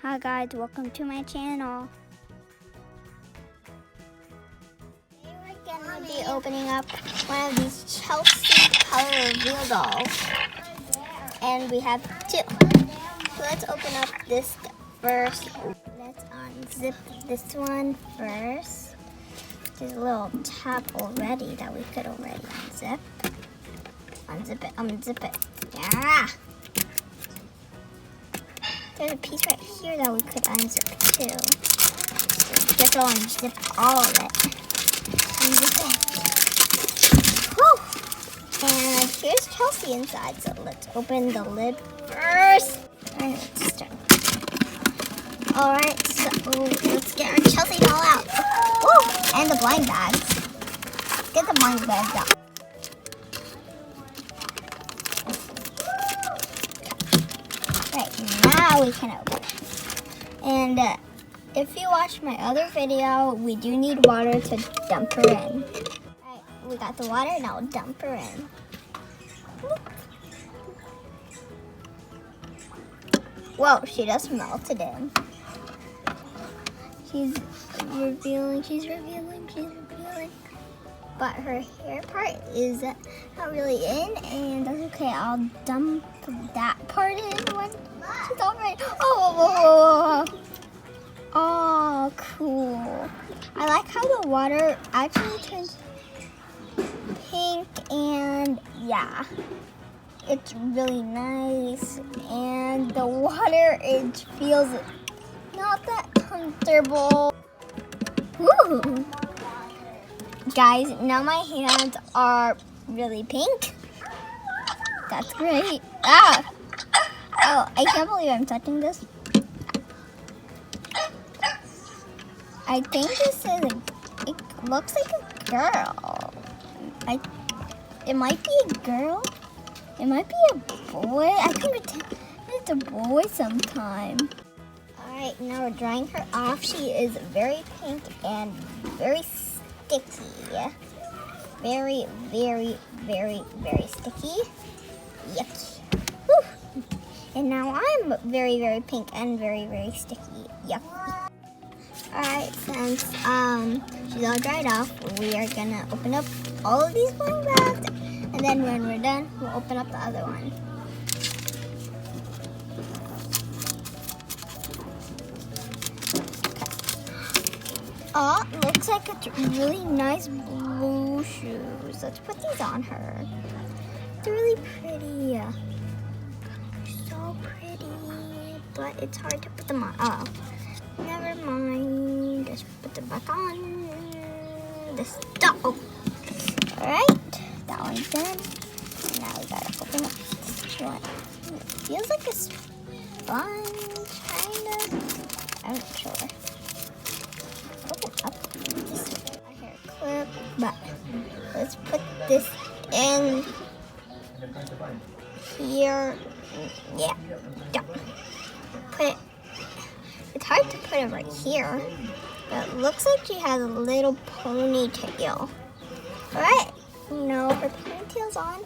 Hi guys, welcome to my channel. Today we're gonna be opening up one of these Chelsea Color Reveal dolls. And we have two. So let's open up this first. Let's unzip this one first. There's a little tab already that we could already unzip. Unzip it. Yeah. There's a piece right here that we could unzip too. So just go unzip all of it. Unzip it. Whew. And here's Chelsea inside. So let's open the lid first. Alright, let's start. Alright, so let's get our Chelsea doll out. Woo! And the blind bags. Let's get the blind bags out. Now we can open it. And if you watch my other video, we do need water to dump her in. Alright, we got the water, now we'll dump her in. Whoa, she just melted in. She's revealing. But her hair part is not really in, and that's okay. I'll dump that part in when she's all right. Oh, cool. I like how the water actually turns pink, and yeah, it's really nice. And the water, it feels not that comfortable. Woo! Guys, now my hands are really pink. That's great. Ah! Oh, I can't believe I'm touching this. I think this is it looks like a girl. It might be a girl. It might be a boy. I can pretend it's a boy sometime. Alright, now we're drying her off. She is very pink and very sticky. Very, very, very, very sticky. Yucky. Whew. And now I'm very, very pink and very, very sticky. Yucky. Alright, since she's all dried off, we are gonna open up all of these blind bags, and then when we're done, we'll open up the other one. Oh, looks like it's really nice blue shoes. Let's put these on her. They're really pretty. So pretty. But it's hard to put them on. Oh, never mind. Just put them back on. This doll. Alright, that one's done. Now we gotta open up this one. It feels like a sponge, kind of. I'm not sure. Open up this hair clip, but let's put this in here. Yeah, put it. It's hard to put it right here, but it looks like she has a little ponytail. Alright, now her ponytail's on,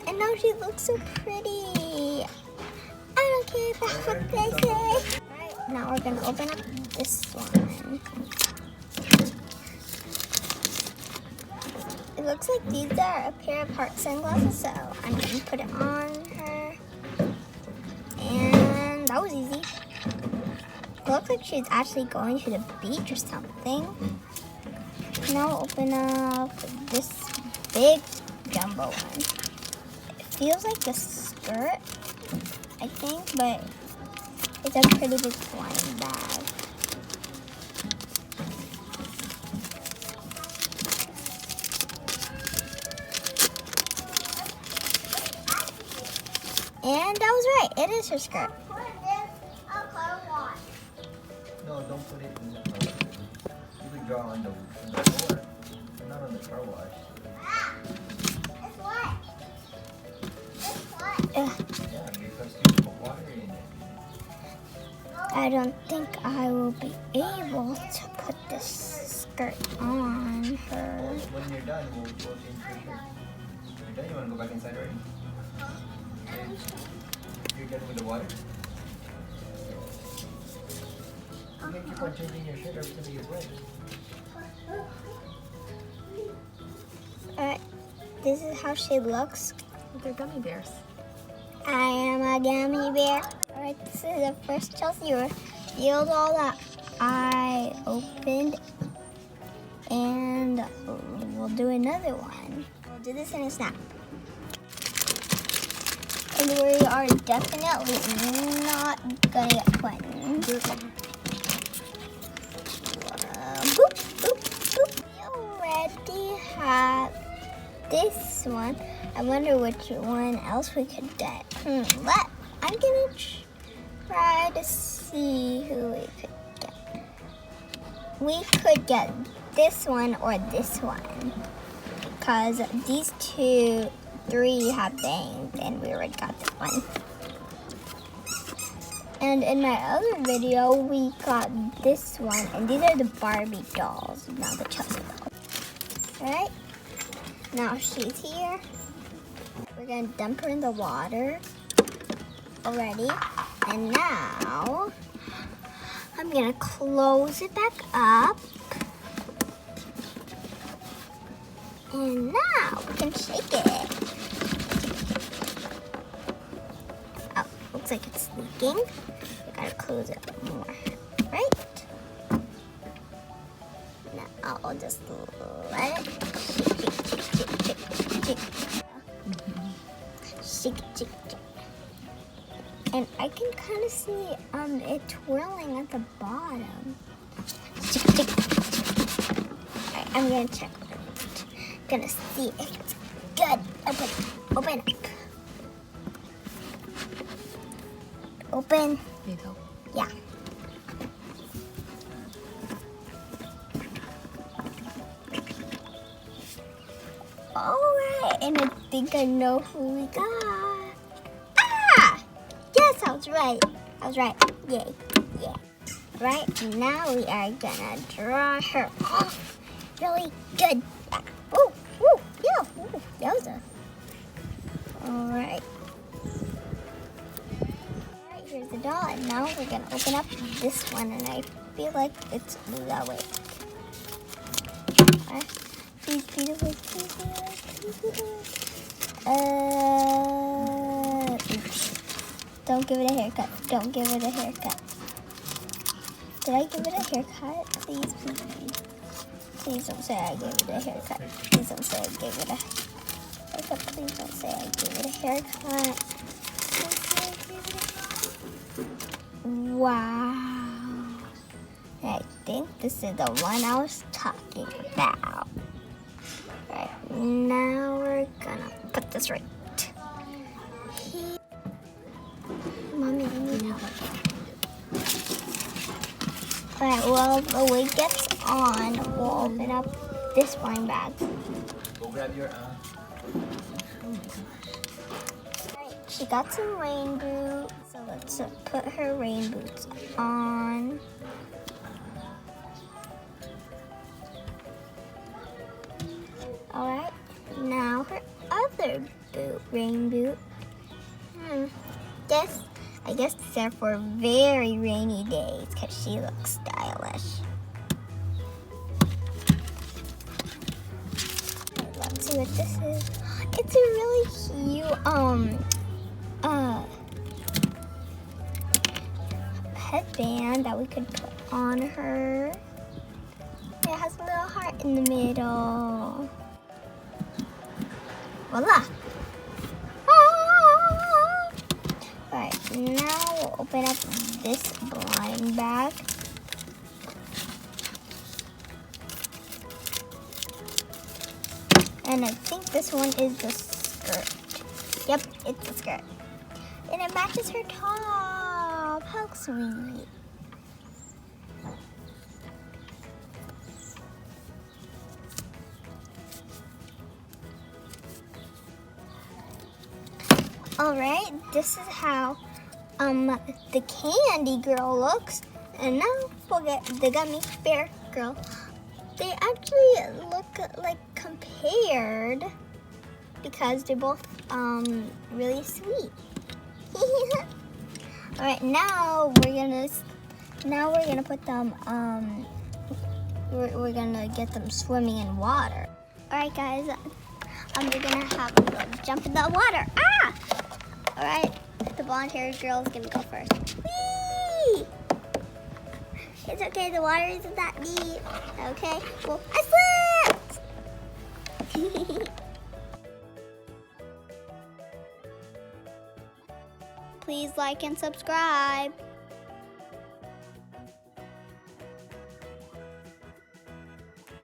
and now she looks so pretty. I don't care if that's what they say. Alright, now we're gonna open up this one. It looks like these are a pair of heart sunglasses, so I'm gonna put it on her. And that was easy. It looks like she's actually going to the beach or something. Now we'll open up this big jumbo one. It feels like a skirt, I think, but it's a pretty big blind bag. And that was right. It is her skirt. Put this a car wash. No, don't put it in the car wash. You can draw on the floor, not on the car wash. Ah! It's wet. It's wet. Yeah, because you put water in it. I don't think I will be able to put this skirt on her. When you're done, we'll change your shirt. You're done, you want to go back inside already? You're done with the water? can't keep on changing your shirt every time you play. Alright, this is how she looks. They're gummy bears. I am a gummy bear. Alright, this is the first Chelsea revealed all that I opened. And we'll do another one. We'll do this in a snap. And we are definitely not gonna get Quentin. Boop, boop, boop. We already have this one. I wonder which one else we could get. I'm gonna try to see who we could get. We could get this one or this one. Because these three have bangs and we already got this one. And in my other video, we got this one. And these are the Barbie dolls, not the Chelsea dolls. Alright, now she's here. We're gonna dump her in the water already. And now, I'm gonna close it back up. And now we can shake it. Oh, looks like it's leaking. We gotta close it more, right? Now I'll just let it shake, shake. And I can kind of see it twirling at the bottom. Shake, shake. Alright, I'm gonna check. Gonna see if it's good. Open up. Open. Need help? Yeah. Alright, and I think I know who we got. Ah! Yes, I was right. Yay. Yeah. Right, now we are gonna draw her off really good. Ooh, yeah, that was a... Alright, here's the doll, and now we're gonna open up this one, and I feel like it's that way. Alright, please. Oops. Don't give it a haircut. Did I give it a haircut? Please. Please don't say I gave it a haircut. Please don't say I gave it a haircut. Please don't say I gave it a haircut. Wow. I think this is the one I was talking about. Right, now we're gonna put this right here. Mommy, I need help. Alright, well, the wig gets on. We'll open up this wine bag. Go grab your Alright, she got some rain boots. So let's put her rain boots on. Alright, now her other rain boot. I guess these are for very rainy days because she looks stylish. Let's see what this is. It's a really cute headband that we could put on her. It has a little heart in the middle. Voila! Alright, now we'll open up this blind bag. And I think this one is the skirt. Yep, it's the skirt. And it matches her top. How sweet. Alright, this is how the candy girl looks. And now we'll get the gummy bear girl. They actually look like compared because they're both really sweet. Alright, now we're gonna Now we're gonna put them, we're gonna get them swimming in water. All right, guys, we're gonna have them go jump in the water. Ah! All right, the blonde-haired girl is gonna go first. Whee! It's okay, the water isn't that deep. Okay, well, I slipped! Please like and subscribe.